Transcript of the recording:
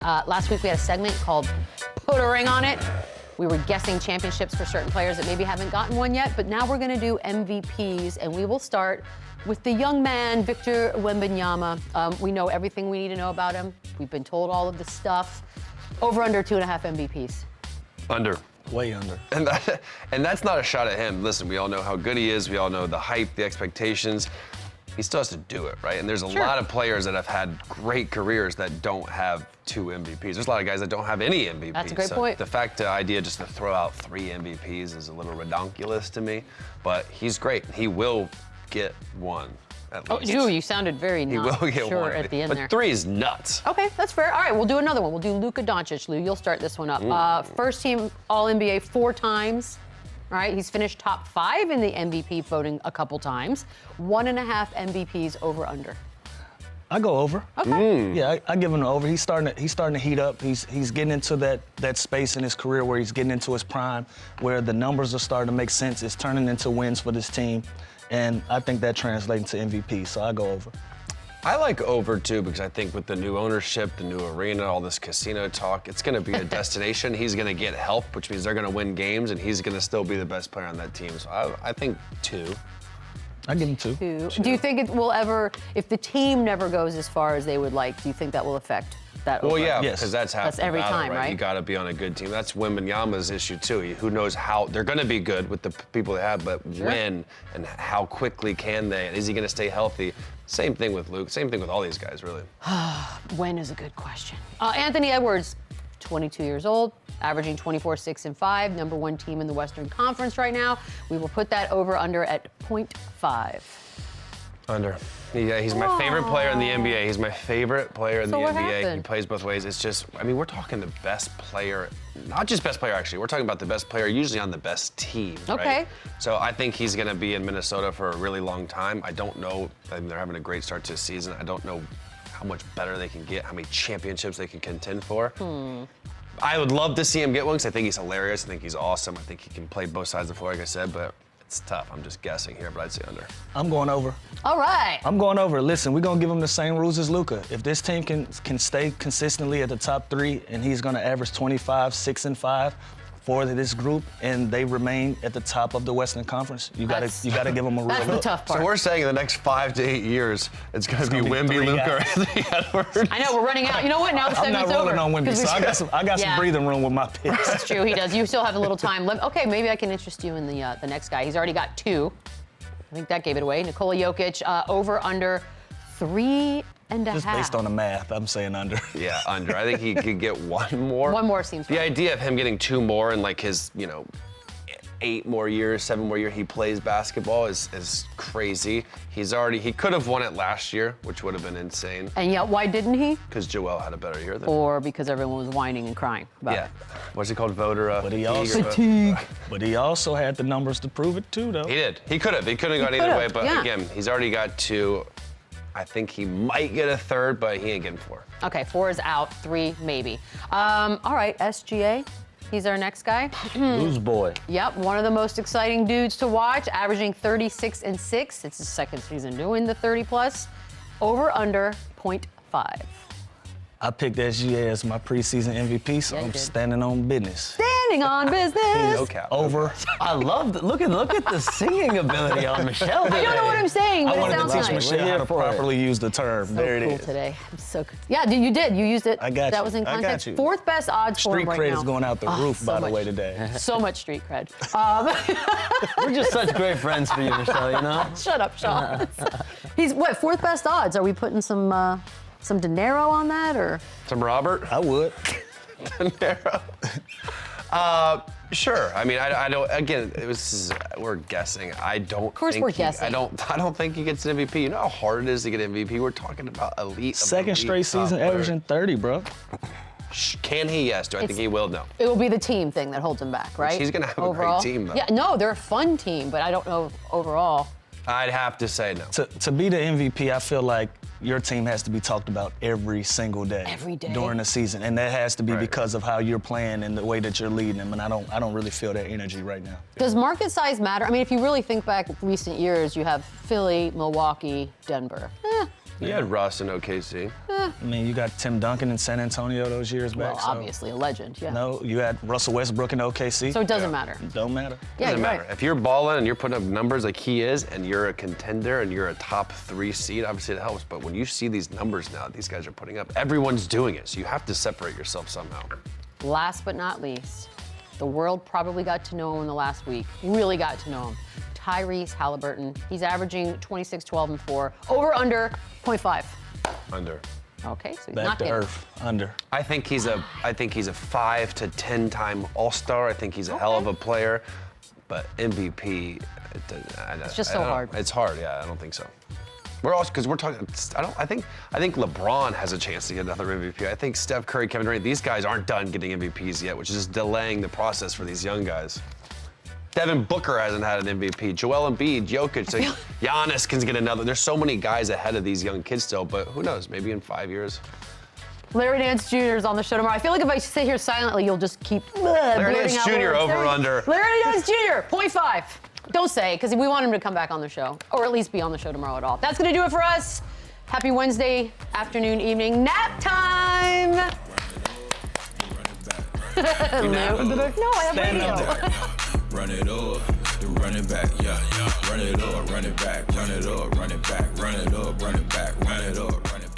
Last week we had a segment called Put a Ring on It. We were guessing championships for certain players that maybe haven't gotten one yet, but now we're going to do MVPs, and we will start with the young man, Victor Wembanyama. We know everything we need to know about him. We've been told all of the stuff. Over under 2.5 MVPs. Under. Way under. And that's not a shot at him. Listen, we all know how good he is. We all know the hype, the expectations. He still has to do it, right? And there's a lot of players that have had great careers that don't have 2 MVPs. There's a lot of guys that don't have any MVPs. That's a great point. The idea just to throw out 3 MVPs is a little redonkulous to me, but he's great. He will get one at least. Oh, you sounded very not sure at the end there. But 3 is nuts. Okay, that's fair. All right, we'll do another one. We'll do Luka Doncic. Lou, you'll start this one up. First team All-NBA 4 times. All right, he's finished top 5 in the MVP voting a couple times. 1.5 MVPs over under. I go over. Okay. Yeah, I give him an over. He's starting to heat up. He's getting into that space in his career where he's getting into his prime, where the numbers are starting to make sense. It's turning into wins for this team, and I think that translates into MVP. So I go over. I like over too because I think with the new ownership, the new arena, all this casino talk, it's going to be a destination. He's going to get help, which means they're going to win games, and he's going to still be the best player on that team. So I think 2. I give him 2. Do you think it will ever, if the team never goes as far as they would like, do you think that will affect that? Well, over? yeah, Yes. because that's half the every battle, time, right? You got to be on a good team. That's Wembanyama's issue too. Who knows how they're going to be good with the people they have, but when and how quickly can they? And is he going to stay healthy? Same thing with Luke. Same thing with all these guys, really. When is a good question. Anthony Edwards, 22 years old, averaging 24, 6, and 5, number 1 team in the Western Conference right now. We will put that over under at 0.5. Under. Yeah, he's my favorite player in the NBA. He's my favorite player in the what NBA. happened? He plays both ways. It's just, I mean, we're talking the best player, not just best player actually. We're talking about the best player usually on the best team. Okay. Right? So I think he's going to be in Minnesota for a really long time. I don't know. I mean, they're having a great start to the season. I don't know how much better they can get, how many championships they can contend for. I would love to see him get one because I think he's hilarious. I think he's awesome. I think he can play both sides of the floor, like I said, but it's tough. I'm just guessing here, but I'd say under. I'm going over. All right. I'm going over. Listen, we're going to give him the same rules as Luka. If this team can stay consistently at the top 3 and he's going to average 25, 6, and 5 for this group and they remain at the top of the Western Conference, you got to give him a real That's the tough part. So we're saying in the next 5 to 8 years, it's going to be Wemby, Luka, or Anthony Edwards. I know, we're running out. You know what? Now the I'm not segment's rolling over. on Wemby, so I got some breathing room with my picks. That's true, he does. You still have a little time. Okay, maybe I can interest you in the next guy. He's already got 2. I think that gave it away. Nikola Jokic, over under 3.5. Just based on the math, I'm saying under. Yeah, under. I think he could get 1 more. 1 more seems The right. idea of him getting 2 more in like his, 8 more years, 7 more years he plays basketball is crazy. He could have won it last year, which would have been insane. And yet, why didn't he? Because Joel had a better year than him. Or because everyone was whining and crying about Yeah. it. What's it called? Voter But he also had the numbers to prove it too, though. He did. He could have. He could have gone either could've, way, but yeah. again, he's already got 2. I think he might get a 3rd, but he ain't getting 4. Okay, 4 is out, 3 maybe. All right, SGA. He's our next guy. Lose boy. Yep, one of the most exciting dudes to watch, averaging 36 and 6. It's his 2nd season doing the 30 plus. Over under 0.5. I picked SGA as my preseason MVP, so Yeah, you I'm did. standing on business. Standing on business. No cap. Over. I love the look at the singing ability on Michelle today. I don't know what I'm saying, but I it wanted to sounds teach nice. Michelle how to for it. properly use the term. So there it cool is. today. I'm so good. Yeah, you did. You used it. I got That you. was in I got context. you. 4th best odds for Street him right cred now. is going out the roof, so by the much. way, today. So much street cred. We're just such great friends for you, Michelle, you know? Shut up, Sean. He's what, 4th best odds? Are we putting some dinero on that, or? Some Robert? I would. Nero. Sure. I mean, I don't. Again, we're guessing. I don't. Of course, we're guessing. I don't think he gets an MVP. You know how hard it is to get an MVP. We're talking about elite. Second straight season averaging 30, bro. Can he? Yes. Do I think he will? No. It will be the team thing that holds him back, right? He's gonna have a great overall. team, though. Yeah, no, they're a fun team, but I don't know overall. I'd have to say no. To be the MVP, I feel like your team has to be talked about every single day. Every day. During the season. And that has to be Right. because of how you're playing and the way that you're leading them. And I don't really feel that energy right now. Does market size matter? I mean, if you really think back recent years, you have Philly, Milwaukee, Denver. You had Russ in OKC. I mean, you got Tim Duncan in San Antonio those years back. Well, so- obviously a legend, yeah. No, you had Russell Westbrook in OKC. So it doesn't matter. Don't matter. Yeah, Doesn't you're matter. right. If you're balling and you're putting up numbers like he is, and you're a contender and you're a top 3 seed, obviously it helps. But when you see these numbers now that these guys are putting up, everyone's doing it. So you have to separate yourself somehow. Last but not least, the world probably got to know him in the last week. Really got to know him. Tyrese Haliburton. He's averaging 26, 12, and 4. Over, under, 0.5. Under. Okay, so he's Back not to getting. earth. Under. I think he's a 5 to 10 time All-Star. I think he's a hell of a player. But MVP, It's just so hard. It's hard, yeah. I don't think so. We're also because we're talking. I think LeBron has a chance to get another MVP. I think Steph Curry, Kevin Durant, these guys aren't done getting MVPs yet, which is just delaying the process for these young guys. Devin Booker hasn't had an MVP. Joel Embiid, Jokic, Giannis can get another. There's so many guys ahead of these young kids still, but who knows? Maybe in 5 years. Larry Nance Jr. is on the show tomorrow. I feel like if I sit here silently, you'll just keep Larry blurting Nance out Jr. words. over under. Larry Nance Jr. 0.5. Don't say, because we want him to come back on the show, or at least be on the show tomorrow at all. That's going to do it for us. Happy Wednesday afternoon, evening, nap time. You napping today? No, I have radio. Run it up, run it back, yeah. Run it up, run it back, run it up, run it back, run it up, run it back, run it up, run it back.